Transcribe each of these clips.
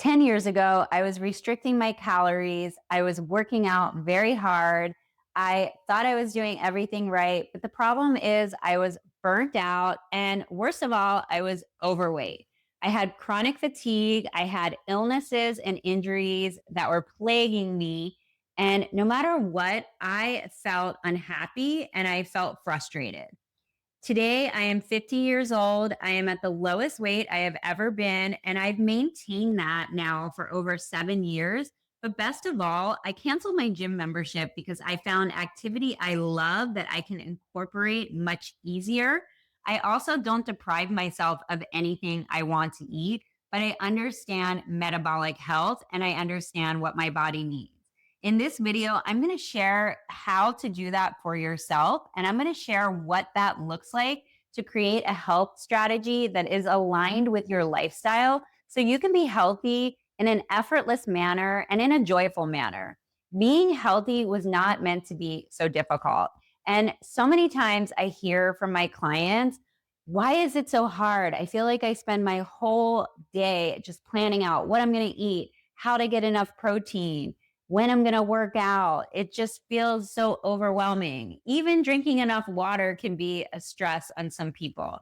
10 years ago, I was restricting my calories. I was working out very hard. I thought I was doing everything right. But the problem is, I was burnt out. And worst of all, I was overweight. I had chronic fatigue. I had illnesses and injuries that were plaguing me. And no matter what, I felt unhappy and I felt frustrated. Today, I am 50 years old. I am at the lowest weight I have ever been, and I've maintained that now for over 7 years. But best of all, I canceled my gym membership because I found activity I love that I can incorporate much easier. I also don't deprive myself of anything I want to eat, but I understand metabolic health and I understand what my body needs. In this video, I'm going to share how to do that for yourself. And I'm going to share what that looks like to create a health strategy that is aligned with your lifestyle so you can be healthy in an effortless manner and in a joyful manner. Being healthy was not meant to be so difficult. And so many times I hear from my clients, why is it so hard? I feel like I spend my whole day just planning out what I'm going to eat, how to get enough protein, when I'm going to work out. It just feels so overwhelming. Even drinking enough water can be a stress on some people.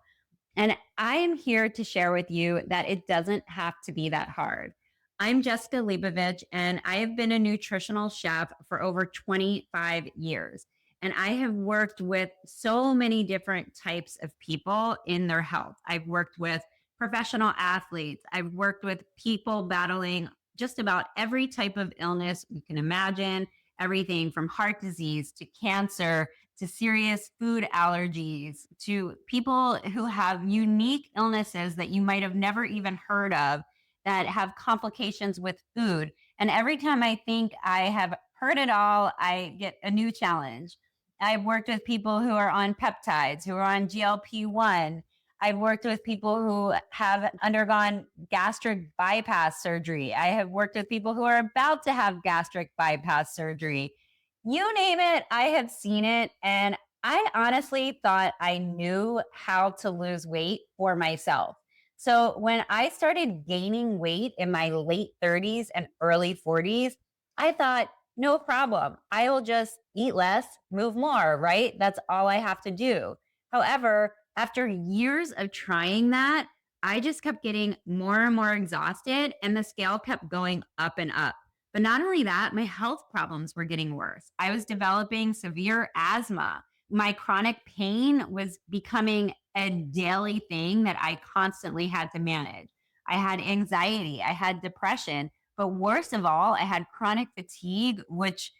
And I am here to share with you that it doesn't have to be that hard. I'm Jessica Leibovich, and I have been a nutritional chef for over 25 years. And I have worked with so many different types of people in their health. I've worked with professional athletes, I've worked with people battling just about every type of illness you can imagine, everything from heart disease to cancer to serious food allergies, to people who have unique illnesses that you might have never even heard of that have complications with food. And every time I think I have heard it all, I get a new challenge. I've worked with people who are on peptides, who are on GLP-1. I've worked with people who have undergone gastric bypass surgery. I have worked with people who are about to have gastric bypass surgery. You name it, I have seen it. And I honestly thought I knew how to lose weight for myself. So when I started gaining weight in my late 30s and early 40s, I thought, no problem. I will just eat less, move more, right? That's all I have to do. However, after years of trying that, I just kept getting more and more exhausted, and the scale kept going up and up. But not only that, my health problems were getting worse. I was developing severe asthma. My chronic pain was becoming a daily thing that I constantly had to manage. I had anxiety, I had depression, but worst of all, I had chronic fatigue, which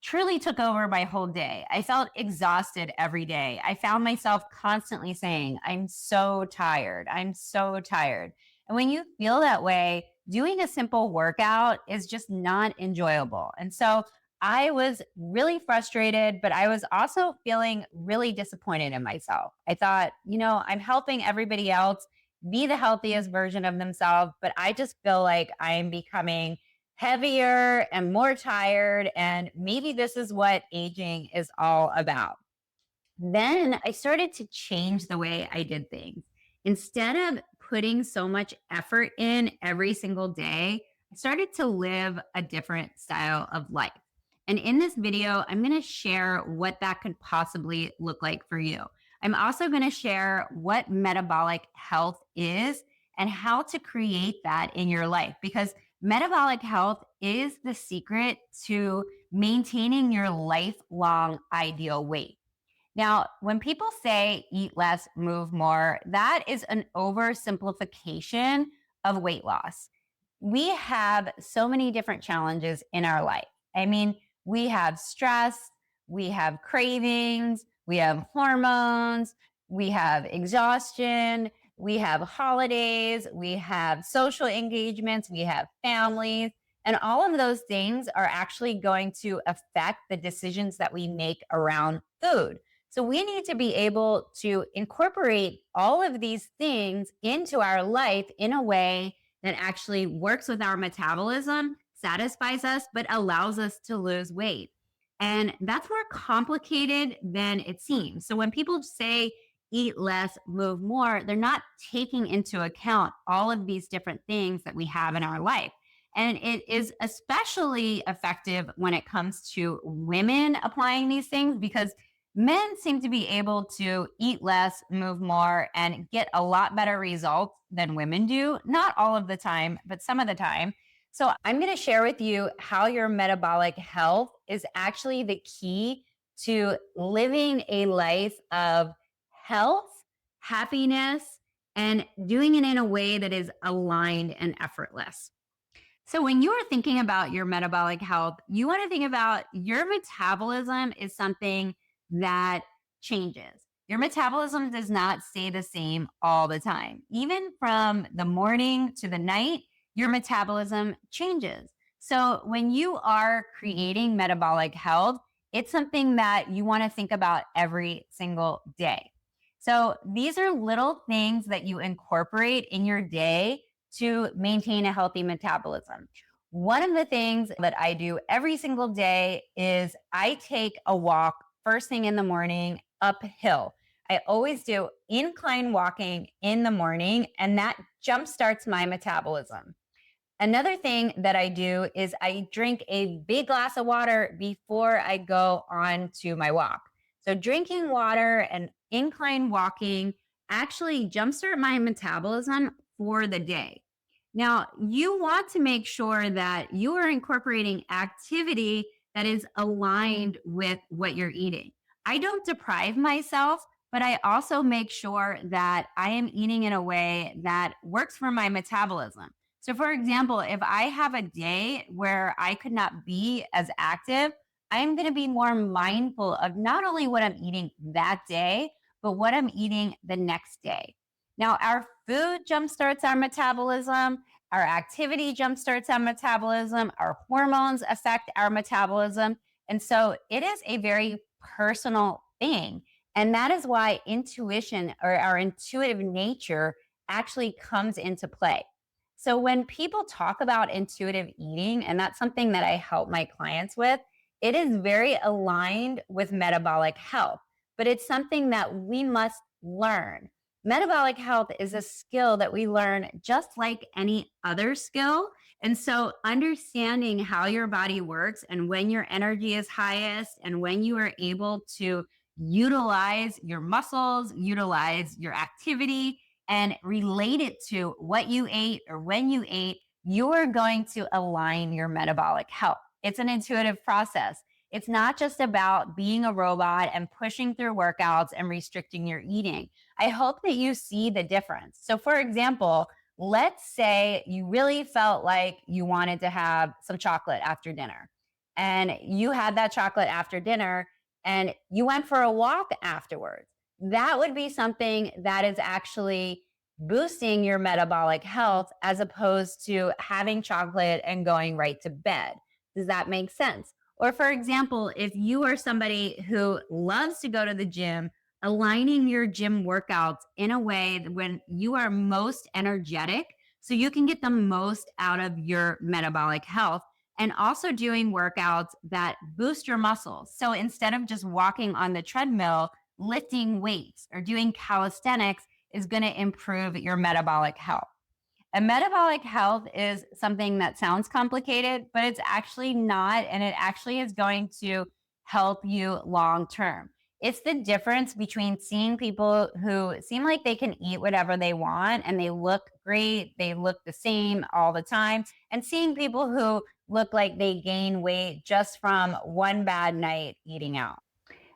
truly took over my whole day. I felt exhausted every day. I found myself constantly saying, I'm so tired. I'm so tired. And when you feel that way, doing a simple workout is just not enjoyable. And so I was really frustrated, but I was also feeling really disappointed in myself. I thought, I'm helping everybody else be the healthiest version of themselves, but I just feel like I'm becoming heavier and more tired. And maybe this is what aging is all about. Then I started to change the way I did things. Instead of putting so much effort in every single day, I started to live a different style of life. And in this video, I'm going to share what that could possibly look like for you. I'm also going to share what metabolic health is and how to create that in your life, because metabolic health is the secret to maintaining your lifelong ideal weight. Now, when people say eat less, move more, that is an oversimplification of weight loss. We have so many different challenges in our life. I mean, we have stress, we have cravings, we have hormones, we have exhaustion, we have holidays, we have social engagements, we have families, and all of those things are actually going to affect the decisions that we make around food. So we need to be able to incorporate all of these things into our life in a way that actually works with our metabolism, satisfies us, but allows us to lose weight. And that's more complicated than it seems. So when people say eat less, move more, they're not taking into account all of these different things that we have in our life. And it is especially effective when it comes to women applying these things because men seem to be able to eat less, move more, and get a lot better results than women do. Not all of the time, but some of the time. So, I'm going to share with you how your metabolic health is actually the key to living a life of health, happiness, and doing it in a way that is aligned and effortless. So, when you are thinking about your metabolic health, you want to think about your metabolism is something that changes. Your metabolism does not stay the same all the time. Even from the morning to the night, your metabolism changes. So, when you are creating metabolic health, it's something that you want to think about every single day. So, these are little things that you incorporate in your day to maintain a healthy metabolism. One of the things that I do every single day is I take a walk first thing in the morning uphill. I always do incline walking in the morning, and that jumpstarts my metabolism. Another thing that I do is I drink a big glass of water before I go on to my walk. So drinking water and incline walking actually jumpstart my metabolism for the day. Now, you want to make sure that you are incorporating activity that is aligned with what you're eating. I don't deprive myself, but I also make sure that I am eating in a way that works for my metabolism. So, for example, if I have a day where I could not be as active, I'm going to be more mindful of not only what I'm eating that day, but what I'm eating the next day. Now, our food jumpstarts our metabolism, our activity jumpstarts our metabolism, our hormones affect our metabolism. And so it is a very personal thing. And that is why intuition or our intuitive nature actually comes into play. So when people talk about intuitive eating, and that's something that I help my clients with, it is very aligned with metabolic health, but it's something that we must learn. Metabolic health is a skill that we learn just like any other skill. And so, understanding how your body works and when your energy is highest and when you are able to utilize your muscles, utilize your activity, and relate it to what you ate or when you ate, you're going to align your metabolic health. It's an intuitive process. It's not just about being a robot and pushing through workouts and restricting your eating. I hope that you see the difference. So, for example, let's say you really felt like you wanted to have some chocolate after dinner, and you had that chocolate after dinner and you went for a walk afterwards. That would be something that is actually boosting your metabolic health as opposed to having chocolate and going right to bed. Does that make sense? Or, for example, if you are somebody who loves to go to the gym, aligning your gym workouts in a way that when you are most energetic, so you can get the most out of your metabolic health, and also doing workouts that boost your muscles. So instead of just walking on the treadmill, lifting weights or doing calisthenics is going to improve your metabolic health. And metabolic health is something that sounds complicated, but it's actually not. And it actually is going to help you long term. It's the difference between seeing people who seem like they can eat whatever they want and they look great, they look the same all the time, and seeing people who look like they gain weight just from one bad night eating out.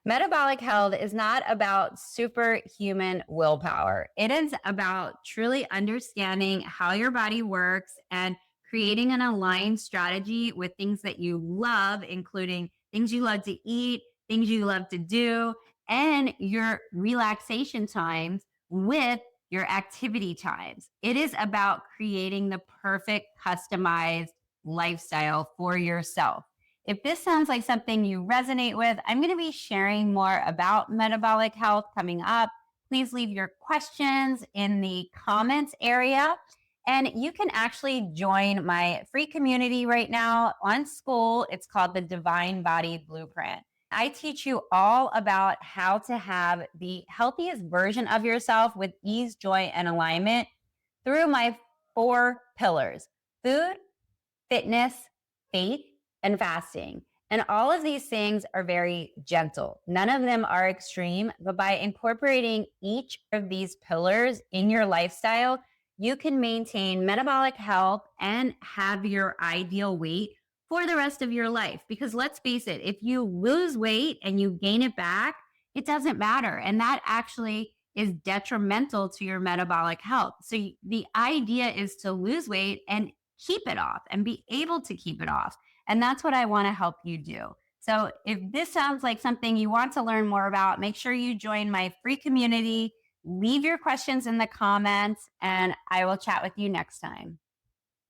Metabolic health is not about superhuman willpower. It is about truly understanding how your body works and creating an aligned strategy with things that you love, including things you love to eat, things you love to do, and your relaxation times with your activity times. It is about creating the perfect customized lifestyle for yourself. If this sounds like something you resonate with, I'm going to be sharing more about metabolic health coming up. Please leave your questions in the comments area. And you can actually join my free community right now on School. It's called the Divine Body Blueprint. I teach you all about how to have the healthiest version of yourself with ease, joy, and alignment through my four pillars: food, fitness, faith, and fasting. And all of these things are very gentle. None of them are extreme, but by incorporating each of these pillars in your lifestyle, you can maintain metabolic health and have your ideal weight for the rest of your life. Because let's face it, if you lose weight and you gain it back, it doesn't matter. And that actually is detrimental to your metabolic health. So the idea is to lose weight and keep it off and be able to keep it off. And that's what I want to help you do. So if this sounds like something you want to learn more about, make sure you join my free community. Leave your questions in the comments, and I will chat with you next time.